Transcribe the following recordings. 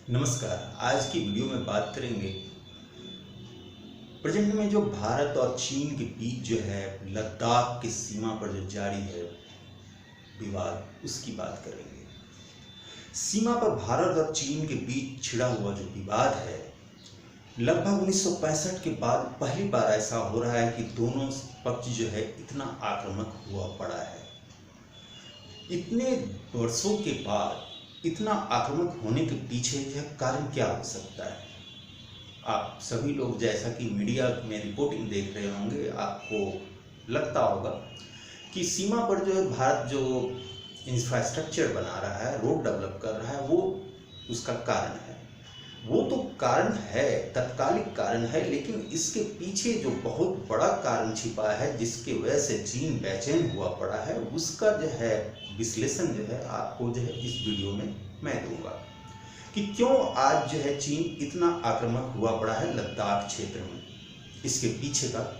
नमस्कार। आज की वीडियो में बात करेंगे प्रेजेंट में जो भारत और चीन के बीच जो है लद्दाख की सीमा पर जो जारी है विवाद, उसकी बात करेंगे। सीमा पर भारत और चीन के बीच छिड़ा हुआ जो विवाद है, लगभग 1965 के बाद पहली बार ऐसा हो रहा है कि दोनों पक्ष जो है इतना आक्रामक हुआ पड़ा है। इतने वर्षों के बाद इतना आक्रामक होने के पीछे यह कारण क्या हो सकता है? आप सभी लोग जैसा कि मीडिया में रिपोर्टिंग देख रहे होंगे, आपको लगता होगा कि सीमा पर जो है भारत जो इंफ्रास्ट्रक्चर बना रहा है, रोड डेवलप कर रहा है, वो उसका कारण है। वो तो कारण है, तत्कालिक कारण है, लेकिन इसके पीछे जो बहुत बड़ा कारण छिपा है जिसकी वजह से चीन बेचैन हुआ पड़ा है, उसका जो है विश्लेषण जो है आपको जो है इस वीडियो में मैं दूंगा कि क्यों आज जो है चीन इतना आक्रामक हुआ पड़ा है लद्दाख क्षेत्र में। इसके पीछे का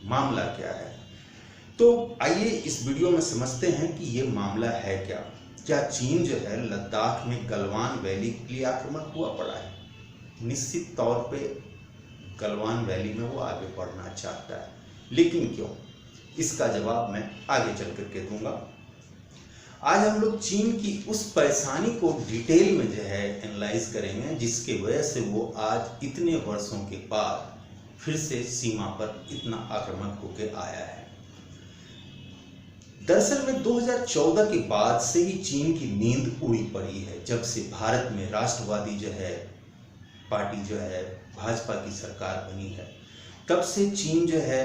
मामला क्या है, तो आइए इस वीडियो में समझते हैं कि ये मामला है क्या। क्या चीन जो है लद्दाख में गलवान वैली के लिए आक्रामक हुआ पड़ा है? निश्चित तौर पे गलवान वैली में वो आगे बढ़ना चाहता है, लेकिन क्यों? इसका जवाब मैं आगे चल करके दूंगा। आज हम लोग चीन की उस परेशानी को डिटेल में जो है एनालाइज करेंगे जिसके वजह से वो आज इतने वर्षों के बाद फिर से सीमा पर इतना आक्रामक होकर आया है। दरअसल में 2014 के बाद से ही चीन की नींद उड़ी पड़ी है। जब से भारत में राष्ट्रवादी जो है पार्टी जो है भाजपा की सरकार बनी है, तब से चीन जो है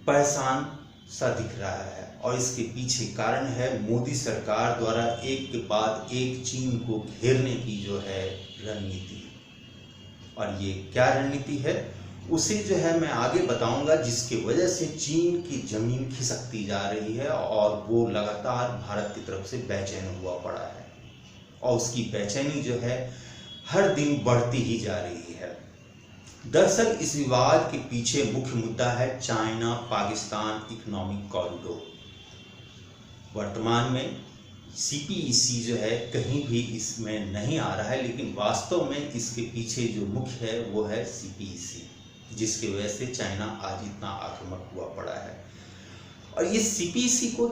परेशान सा दिख रहा है। और इसके पीछे कारण है मोदी सरकार द्वारा एक के बाद एक चीन को घेरने की जो है रणनीति। और ये क्या रणनीति है उसे जो है मैं आगे बताऊंगा, जिसकी वजह से चीन की जमीन खिसकती जा रही है और वो लगातार भारत की तरफ से बेचैन हुआ पड़ा है। और उसकी बेचैनी जो है हर दिन बढ़ती ही जा रही है। दरअसल इस विवाद के पीछे मुख्य मुद्दा है चाइना पाकिस्तान इकोनॉमिक कॉरिडोर। वर्तमान में सीपीईसी जो है कहीं भी इसमें नहीं आ रहा है, लेकिन वास्तव में इसके पीछे जो मुख्य है वो है सीपीईसी, जिसकी वजह से चाइना आज इतना आक्रामक हुआ पड़ा है। और ये सीपीईसी को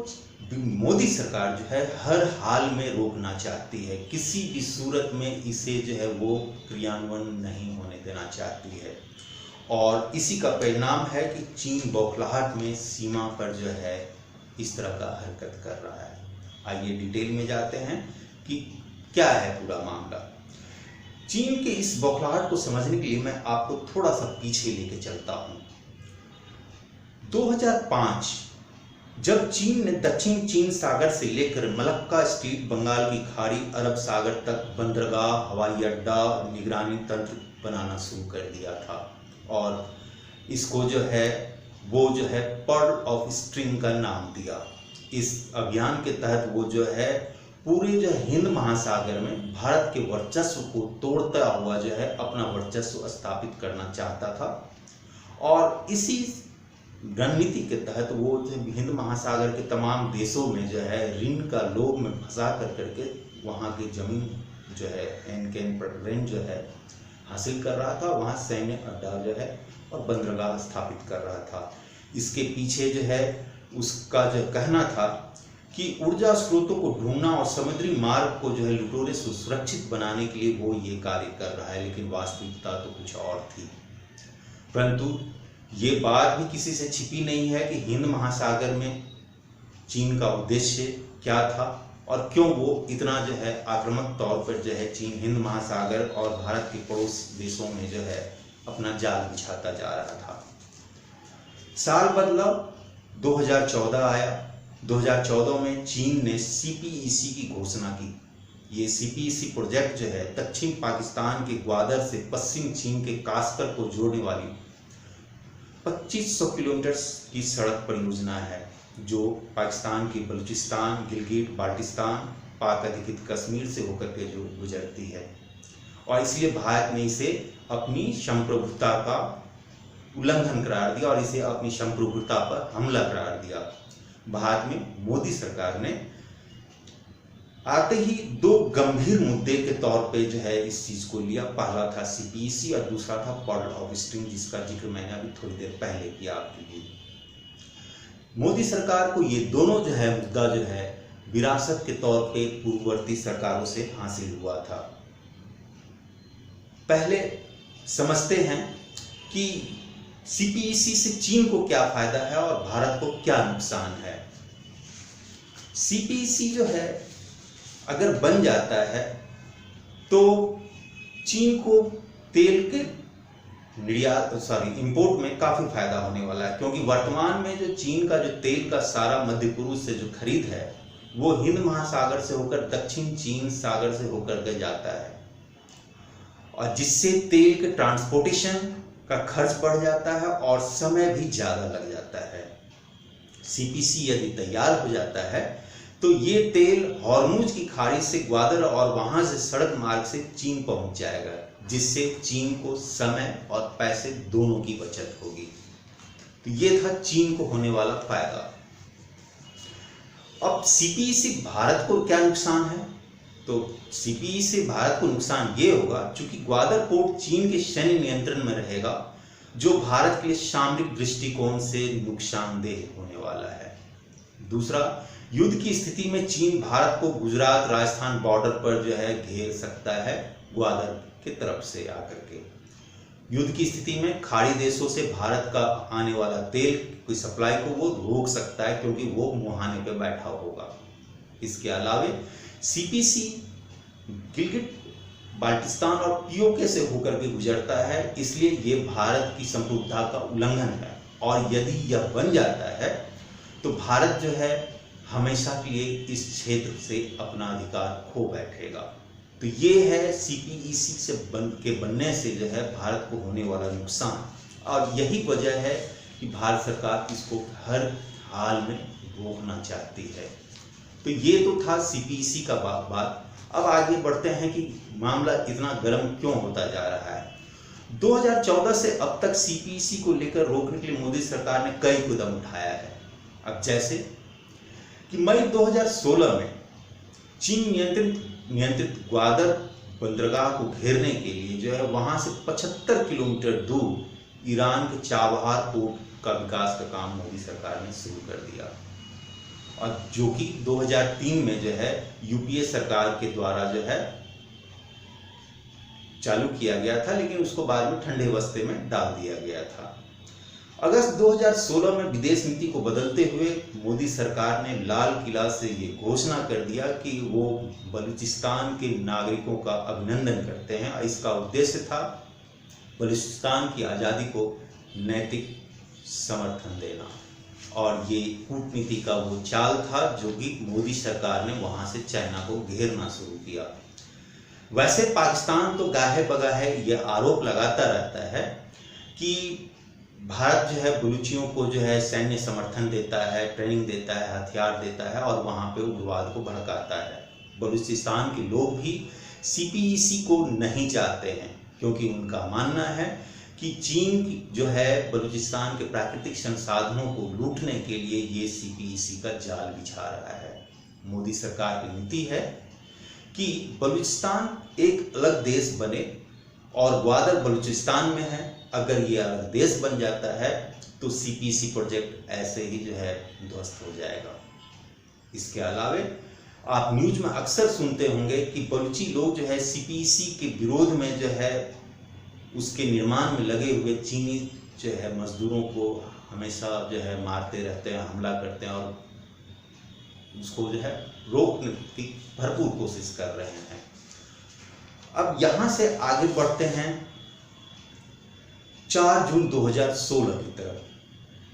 मोदी सरकार जो है हर हाल में रोकना चाहती है, किसी भी सूरत में इसे जो है वो क्रियान्वयन नहीं होने देना चाहती है। और इसी का परिणाम है कि चीन बौखलाहट में सीमा पर जो है इस तरह का हरकत कर रहा है। आइए डिटेल में जाते हैं कि क्या है पूरा मामला। चीन के इस बौखलाहट को समझने के लिए मैं आपको थोड़ा सा पीछे लेके चलता हूं। 2005 जब चीन ने दक्षिण चीन सागर से लेकर मलक्का स्ट्रीट, बंगाल की खाड़ी, अरब सागर तक बंदरगाह, हवाई अड्डा, निगरानी तंत्र बनाना शुरू कर दिया था और इसको जो है वो जो है पर्ल ऑफ स्प्रिंग का नाम दिया। इस अभियान के तहत वो जो है पूरे जो हिंद महासागर में भारत के वर्चस्व को तोड़ता हुआ जो है अपना वर्चस्व स्थापित करना चाहता था। और इसी रणनीति के तहत वो जो हिंद महासागर के तमाम देशों में जो है ऋण का लोभ में फंसा करके वहाँ की जमीन जो है एनकेन पर रेंज जो है हासिल कर रहा था, वहाँ सैन्य अड्डा जो है और बंदरगाह स्थापित कर रहा था। इसके पीछे जो है उसका जो कहना था कि ऊर्जा स्रोतों को ढूंढना और समुद्री मार्ग को जो है लुटेरे से सुरक्षित बनाने के लिए वो ये कार्य कर रहा है, लेकिन वास्तविकता तो कुछ और थी। परंतु ये बात भी किसी से छिपी नहीं है कि हिंद महासागर में चीन का उद्देश्य क्या था और क्यों वो इतना जो है आक्रामक तौर पर जो है चीन हिंद महासागर और भारत के पड़ोस देशों में जो है अपना जाल बिछाता जा रहा था। साल बदला, 2014 आया। 2014 में चीन ने सीपीईसी की घोषणा की। ये सीपीईसी प्रोजेक्ट जो है दक्षिण पाकिस्तान के ग्वादर से पश्चिम चीन के कास्कर को जोड़ने वाली 2500 किलोमीटर की सड़क परियोजना है, जो पाकिस्तान की बलूचिस्तान, गिलगिट बाल्टिस्तान, पाक अधिकृत कश्मीर से होकर के जो गुजरती है। और इसलिए भारत ने इसे अपनी संप्रभुता का उल्लंघन करार दिया और इसे अपनी संप्रभुता पर हमला करार दिया। भारत में मोदी सरकार ने आते ही दो गंभीर मुद्दे के तौर पे जो है इस चीज को लिया। पहला था सीपीईसी और दूसरा था पॉडल ऑफ स्ट्रिंग, जिसका जिक्र मैंने अभी थोड़ी देर पहले किया आपके लिए। मोदी सरकार को ये दोनों जो है मुद्दा जो है विरासत के तौर पे पूर्ववर्ती सरकारों से हासिल हुआ था। पहले समझते हैं कि सीपीईसी से चीन को क्या फायदा है और भारत को क्या नुकसान है। सीपीईसी जो है अगर बन जाता है तो चीन को तेल के इंपोर्ट में काफी फायदा होने वाला है, क्योंकि वर्तमान में जो चीन का जो तेल का सारा मध्य पूर्व से जो खरीद है वो हिंद महासागर से होकर दक्षिण चीन सागर से होकर के जाता है, और जिससे तेल के ट्रांसपोर्टेशन का खर्च बढ़ जाता है और समय भी ज्यादा लग जाता है। सीपीसी यदि तैयार हो जाता है तो ये तेल हॉर्मुज की खाड़ी से ग्वादर और वहां से सड़क मार्ग से चीन पहुंच जाएगा, जिससे चीन को समय और पैसे दोनों की बचत होगी। तो ये था चीन को होने वाला फायदा। अब सीपीईसी भारत को क्या नुकसान है? तो सीपीईसी से भारत को नुकसान ये होगा, चूंकि ग्वादर पोर्ट चीन के सैन्य नियंत्रण में रहेगा, जो भारत के लिए सामरिक दृष्टिकोण से नुकसानदेह होने वाला है। दूसरा, युद्ध की स्थिति में चीन भारत को गुजरात राजस्थान बॉर्डर पर जो है घेर सकता है, ग्वादर की तरफ से आकर के। युद्ध की स्थिति में खाड़ी देशों से भारत का आने वाला तेल की सप्लाई को वो रोक सकता है, क्योंकि वो मुहाने पे बैठा होगा। इसके अलावे सीपीसी गिलगिट बाल्टिस्तान और पीओके से होकर के गुजरता है, इसलिए ये भारत की संप्रभुता का उल्लंघन है, और यदि यह बन जाता है तो भारत जो है हमेशा के लिए इस क्षेत्र से अपना अधिकार खो बैठेगा। तो ये है सीपीईसी से बनने से जो है भारत को होने वाला नुकसान, और यही वजह है कि भारत सरकार इसको हर हाल में रोकना चाहती है। तो ये तो था सीपीईसी का बात। अब आगे बढ़ते हैं कि मामला इतना गर्म क्यों होता जा रहा है। 2014 से अब तक सीपीईसी को लेकर रोकने के लिए मोदी सरकार ने कई कदम उठाया है। अब जैसे कि मई 2016 में चीन नियंत्रित ग्वादर बंदरगाह को घेरने के लिए जो है वहां से 75 किलोमीटर दूर ईरान के चाबहार पोर्ट का विकास का काम मोदी सरकार ने शुरू कर दिया, और जो कि 2003 में जो है यूपीए सरकार के द्वारा जो है चालू किया गया था, लेकिन उसको बाद में ठंडे बस्ते में डाल दिया गया था। अगस्त 2016 में विदेश नीति को बदलते हुए मोदी सरकार ने लाल किला से ये घोषणा कर दिया कि वो बलूचिस्तान के नागरिकों का अभिनंदन करते हैं, और इसका उद्देश्य था बलूचिस्तान की आज़ादी को नैतिक समर्थन देना। और ये कूटनीति का वो चाल था जो कि मोदी सरकार ने वहां से चाइना को घेरना शुरू किया। वैसे पाकिस्तान तो गाहे बगाहे ये आरोप लगाता रहता है कि भारत जो है बलूचियों को जो है सैन्य समर्थन देता है, ट्रेनिंग देता है, हथियार देता है और वहाँ पे उग्रवाद को भड़काता है। बलूचिस्तान के लोग भी सीपीईसी को नहीं चाहते हैं, क्योंकि उनका मानना है कि चीन जो है बलूचिस्तान के प्राकृतिक संसाधनों को लूटने के लिए ये सीपीईसी का जाल बिछा रहा है। मोदी सरकार की नीति है कि बलूचिस्तान एक अलग देश बने, और ग्वादर बलूचिस्तान में है। अगर ये अलग देश बन जाता है तो सीपीईसी प्रोजेक्ट ऐसे ही जो है ध्वस्त हो जाएगा। इसके अलावे आप न्यूज में अक्सर सुनते होंगे कि बलूची लोग जो है सीपीईसी के विरोध में जो है उसके निर्माण में लगे हुए चीनी जो है मजदूरों को हमेशा जो है मारते रहते हैं, हमला करते हैं, और उसको जो है रोकने की भरपूर कोशिश कर रहे हैं। अब यहाँ से आगे बढ़ते हैं 4 जून 2016 की तरफ।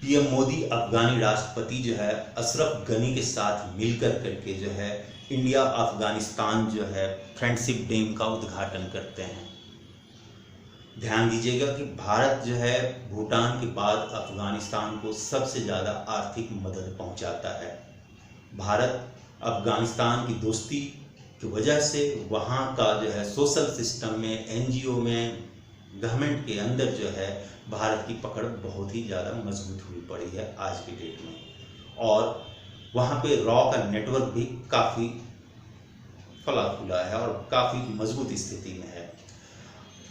पीएम मोदी अफगानी राष्ट्रपति जो है अशरफ गनी के साथ मिलकर करके जो है इंडिया अफगानिस्तान जो है फ्रेंडशिप डैम का उद्घाटन करते हैं। ध्यान दीजिएगा कि भारत जो है भूटान के बाद अफगानिस्तान को सबसे ज़्यादा आर्थिक मदद पहुंचाता है। भारत अफगानिस्तान की दोस्ती की वजह से वहाँ का जो है सोशल सिस्टम में, एनजीओ में, गवर्नमेंट के अंदर जो है भारत की पकड़ बहुत ही ज़्यादा मजबूत हुई पड़ी है आज की डेट में, और वहाँ पे रॉ का नेटवर्क भी काफ़ी फला फूला है और काफ़ी मजबूत स्थिति में है।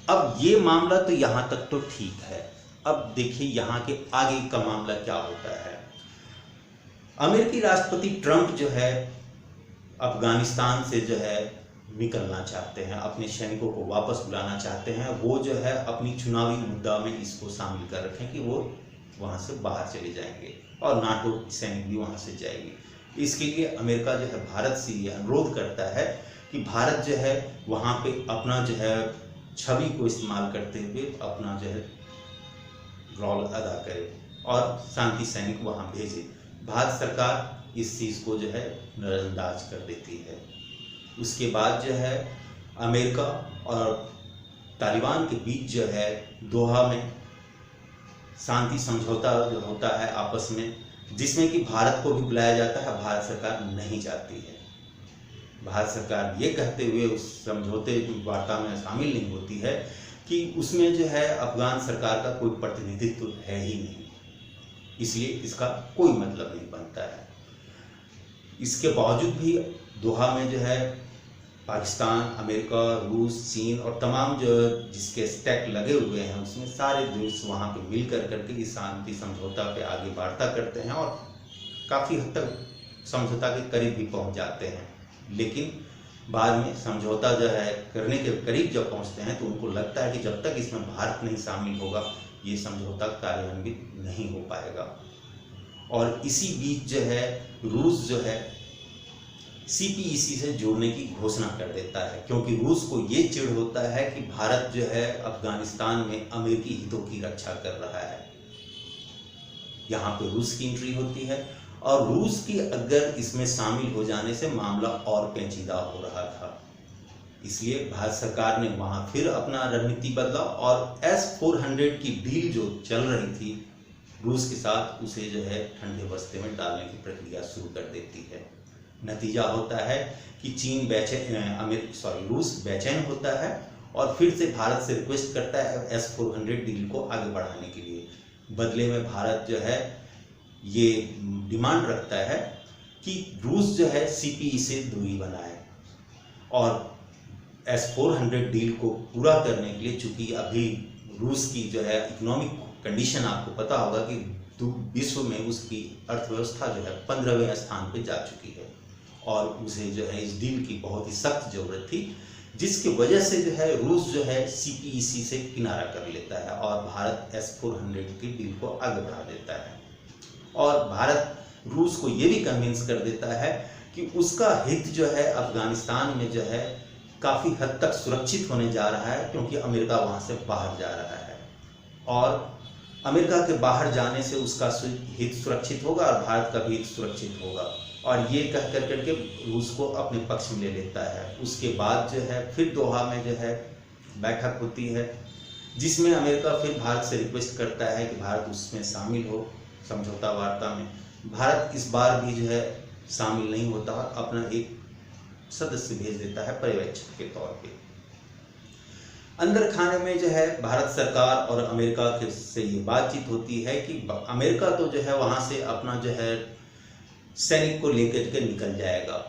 अब ये मामला तो यहाँ तक तो ठीक है। अब देखिए यहाँ के आगे का मामला क्या होता है। अमेरिकी राष्ट्रपति ट्रंप जो है अफगानिस्तान से जो है निकलना चाहते हैं, अपने सैनिकों को वापस बुलाना चाहते हैं। वो जो है अपनी चुनावी मुद्दा में इसको शामिल कर रखें कि वो वहाँ से बाहर चले जाएंगे और नाटो सैनिक भी वहाँ से जाएंगे। इसके लिए अमेरिका जो है भारत से ये अनुरोध करता है कि भारत जो है वहाँ पे अपना जो है छवि को इस्तेमाल करते हुए अपना जो है रोल अदा करे और शांति सैनिक वहाँ भेजे। भारत सरकार इस चीज़ को जो है नज़रअंदाज कर देती है। उसके बाद जो है अमेरिका और तालिबान के बीच जो है दोहा में शांति समझौता जो होता है आपस में, जिसमें कि भारत को भी बुलाया जाता है। भारत सरकार नहीं जाती है। भारत सरकार ये कहते हुए उस समझौते वार्ता में शामिल नहीं होती है कि उसमें जो है अफगान सरकार का कोई प्रतिनिधित्व है ही नहीं, इसलिए इसका कोई मतलब नहीं बनता है। इसके बावजूद भी दोहा में जो है पाकिस्तान, अमेरिका, रूस, चीन और तमाम जो जिसके स्टैक लगे हुए हैं उसमें सारे देश वहाँ पे मिल करके इस शांति समझौता पे आगे वार्ता करते हैं और काफ़ी हद तक समझौता के करीब भी पहुँच जाते हैं। लेकिन बाद में समझौता जो है करने के करीब जब पहुँचते हैं तो उनको लगता है कि जब तक इसमें भारत नहीं शामिल होगा ये समझौता कार्यान्वित नहीं हो पाएगा। और इसी बीच जो है रूस जो है CPEC से जोड़ने की घोषणा कर देता है, क्योंकि रूस को ये चिढ़ होता है कि भारत जो है अफगानिस्तान में अमेरिकी हितों की रक्षा कर रहा है। यहाँ पे रूस की एंट्री होती है और रूस की अगर इसमें शामिल हो जाने से मामला और पेचीदा हो रहा था। इसलिए भारत सरकार ने वहाँ फिर अपना रणनीति बदला और S-400 की डील जो चल रही थी रूस के साथ उसे जो है ठंडे बस्ते में डालने की प्रक्रिया शुरू कर देती है। नतीजा होता है कि रूस बेचैन होता है और फिर से भारत से रिक्वेस्ट करता है S-400 डील को आगे बढ़ाने के लिए। बदले में भारत जो है ये डिमांड रखता है कि रूस जो है CPE से दूरी बनाए और S-400 डील को पूरा करने के लिए, चूंकि अभी रूस की जो है इकोनॉमिक कंडीशन आपको पता होगा कि विश्व में उसकी अर्थव्यवस्था जो है 15वें स्थान पे जा चुकी है और उसे जो है इस डील की बहुत ही सख्त जरूरत थी, जिसकी वजह से जो है रूस जो है CPEC से किनारा कर लेता है और भारत S-400 की डील को आगे बढ़ा देता है। और भारत रूस को ये भी कन्विंस कर देता है कि उसका हित जो है अफगानिस्तान में जो है काफ़ी हद तक सुरक्षित होने जा रहा है, क्योंकि अमेरिका वहाँ से बाहर जा रहा है और अमेरिका के बाहर जाने से उसका हित सुरक्षित होगा और भारत का भी हित सुरक्षित होगा। और ये कह कर करके रूस को अपने पक्ष में ले लेता है। उसके बाद जो है फिर दोहा में जो है बैठक होती है, जिसमें अमेरिका फिर भारत से रिक्वेस्ट करता है कि भारत उसमें शामिल हो समझौता वार्ता में। भारत इस बार भी जो है शामिल नहीं होता, अपना एक सदस्य भेज देता है पर्यवेक्षक के तौर पे। अंदर खाने में जो है भारत सरकार और अमेरिका के से ये बातचीत होती है कि अमेरिका तो जो है वहाँ से अपना जो है सैनिक को लेकर के निकल जाएगा।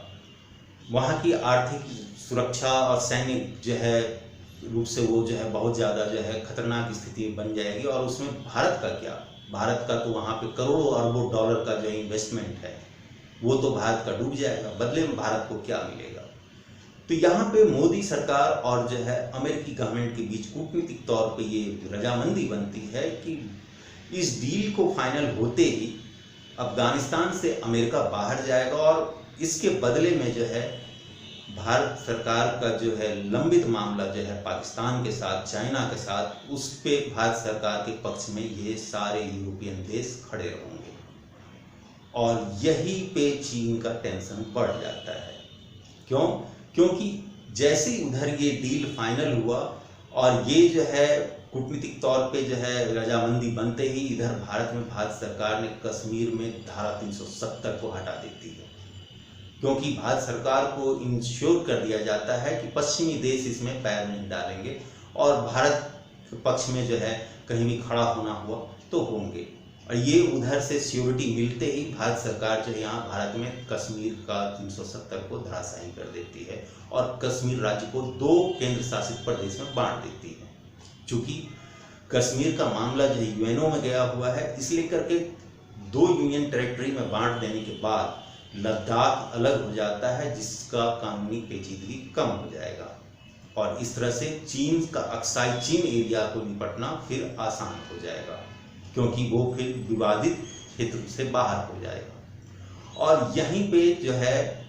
वहाँ की आर्थिक सुरक्षा और सैनिक जो है रूप से वो जो है बहुत ज़्यादा जो है खतरनाक स्थिति बन जाएगी। और उसमें भारत का क्या, भारत का तो वहाँ पे करोड़ों अरबों डॉलर का जो इन्वेस्टमेंट है वो तो भारत का डूब जाएगा। बदले में भारत को क्या मिलेगा? तो यहाँ पे मोदी सरकार और जो है अमेरिकी गवर्नमेंट के बीच कूटनीतिक तौर पे ये रजामंदी बनती है कि इस डील को फाइनल होते ही अफगानिस्तान से अमेरिका बाहर जाएगा और इसके बदले में जो है भारत सरकार का जो है लंबित मामला जो है पाकिस्तान के साथ, चाइना के साथ, उस पे भारत सरकार के पक्ष में ये सारे यूरोपियन देश खड़े रहेंगे। और यही पे चीन का टेंशन बढ़ जाता है। क्यों? क्योंकि जैसे ही उधर ये डील फाइनल हुआ और ये जो है कूटनीतिक तौर पे जो है रजामंदी बनते ही इधर भारत में भारत सरकार ने कश्मीर में धारा 370 को हटा देती है, क्योंकि भारत सरकार को इंश्योर कर दिया जाता है कि पश्चिमी देश इसमें पैर नहीं डालेंगे और भारत के पक्ष में जो है कहीं भी खड़ा होना हुआ तो होंगे। और ये उधर से सिक्योरिटी मिलते ही भारत सरकार जो है यहाँ भारत में कश्मीर का 370 को धराशायी कर देती है और कश्मीर राज्य को 2 केंद्र शासित प्रदेश में बांट देती है। चूंकि कश्मीर का मामला जो है यूएनओ में गया हुआ है, इसलिए करके 2 यूनियन टेरिटरी में बांट देने के बाद लद्दाख अलग हो जाता है, जिसका कानूनी पेचीदगी कम हो जाएगा और इस तरह से चीन का अक्साई चीन एरिया को निपटना फिर आसान हो जाएगा, क्योंकि वो फिर विवादित क्षेत्र से बाहर हो जाएगा। और यहीं पे जो है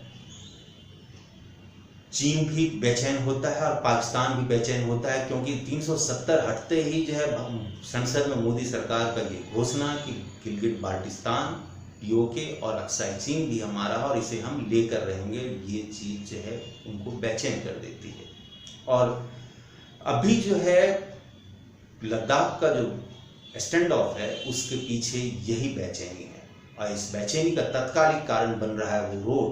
चीन भी बेचैन होता है और पाकिस्तान भी बेचैन होता है, क्योंकि 370 हटते ही जो है संसद में मोदी सरकार का ये घोषणा कि गिलगिट बाल्टिस्तान, पीओके और अक्साई चीन भी हमारा और इसे हम लेकर रहेंगे, ये चीज जो है उनको बेचैन कर देती है। और अभी जो है लद्दाख का जो स्टैंड ऑफ है उसके पीछे यही बेचैनी है और इस बेचैनी का तत्कालिक कारण बन रहा है वो रोड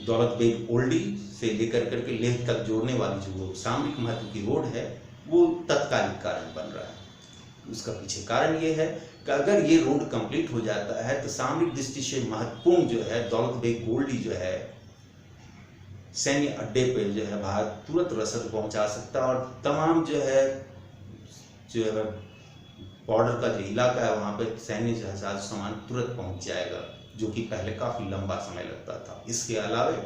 दौलत बेग ओल्डी से लेकर करके लेह तक जोड़ने वाली जो वो सामरिक महत्व की रोड है, वो तत्कालिक कारण बन रहा है। उसका पीछे कारण ये है कि अगर ये रोड कंप्लीट हो जाता है तो सामरिक दृष्टि से महत्वपूर्ण जो है दौलत बेग ओल्डी जो है सैन्य अड्डे पे जो है भारत तुरंत रसद पहुंचा सकता है और तमाम जो है बॉर्डर का जो इलाका है वहाँ पे सैन्य जहाज सामान तुरंत पहुंच जाएगा, जो कि पहले काफी लंबा समय लगता था। इसके अलावे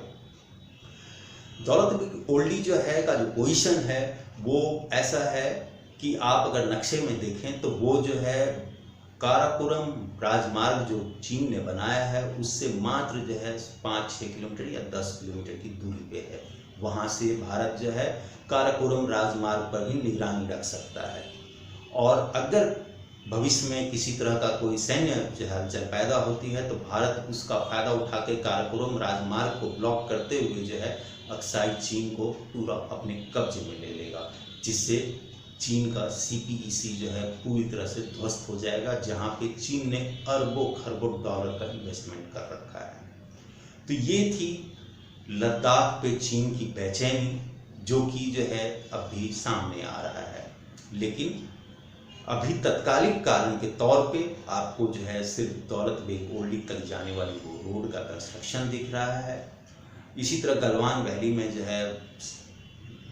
दौलत बेग ओल्डी जो है का जो पोजीशन है वो ऐसा है कि आप अगर नक्शे में देखें तो वो जो है काराकोरम राजमार्ग जो चीन ने बनाया है उससे मात्र जो है 5-6 किलोमीटर या 10 किलोमीटर की दूरी पे है। वहाँ से भारत जो है काराकोरम राजमार्ग पर ही निगरानी रख सकता है और अगर भविष्य में किसी तरह का कोई सैन्य जो है हलचल पैदा होती है तो भारत उसका फायदा उठा के काराकोरम राजमार्ग को ब्लॉक करते हुए जो है अक्साई चीन को पूरा अपने कब्जे में ले लेगा, जिससे चीन का सीपीईसी जो है पूरी तरह से ध्वस्त हो जाएगा, जहां पे चीन ने अरबों खरबों डॉलर का इन्वेस्टमेंट कर रखा है। तो ये थी लद्दाख पे चीन की बेचैनी, जो कि जो है अभी सामने आ रहा है। लेकिन अभी तत्कालिक कारण के तौर पे आपको जो है सिर्फ दौलत बेग ओल्डी तक जाने वाली वो रोड का कंस्ट्रक्शन दिख रहा है। इसी तरह गलवान वैली में जो है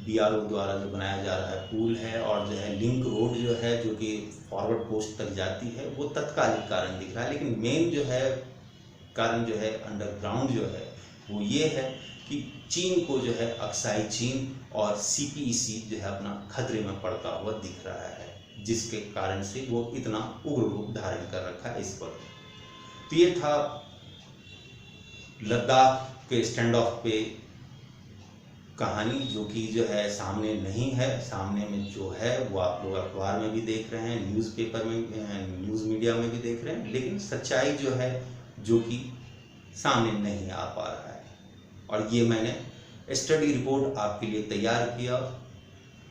बीआरओ द्वारा जो बनाया जा रहा है पुल है और जो है लिंक रोड जो है जो कि फॉरवर्ड पोस्ट तक जाती है, वो तत्कालिक कारण दिख रहा है। लेकिन मेन जो है कारण जो है अंडरग्राउंड जो है वो ये है कि चीन को जो है अक्साई चीन और सीपीईसी जो है अपना खतरे में पड़ता हुआ दिख रहा है, जिसके कारण से वो इतना उग्र रूप धारण कर रखा है इस वक्त। तो ये था लद्दाख के स्टैंड ऑफ पे कहानी, जो कि जो है सामने नहीं है। सामने में जो है वो आप लोग अखबार में भी देख रहे हैं, न्यूज़पेपर में, न्यूज़ मीडिया में भी देख रहे हैं, लेकिन सच्चाई जो है जो कि सामने नहीं आ पा रहा है। और ये मैंने स्टडी रिपोर्ट आपके लिए तैयार किया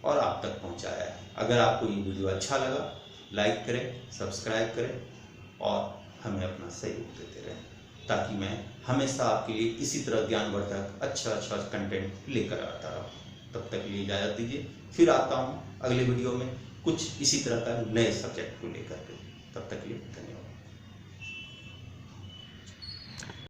और आप तक पहुंचाया है। अगर आपको ये वीडियो अच्छा लगा, लाइक करें, सब्सक्राइब करें और हमें अपना सहयोग देते रहें, ताकि मैं हमेशा आपके लिए इसी तरह ज्ञानवर्धक अच्छा कंटेंट लेकर आता रहूँ। तब तक के लिए इजाज़त दीजिए, फिर आता हूँ अगले वीडियो में कुछ इसी तरह का नए सब्जेक्ट को लेकर के। तब तक के लिए धन्यवाद।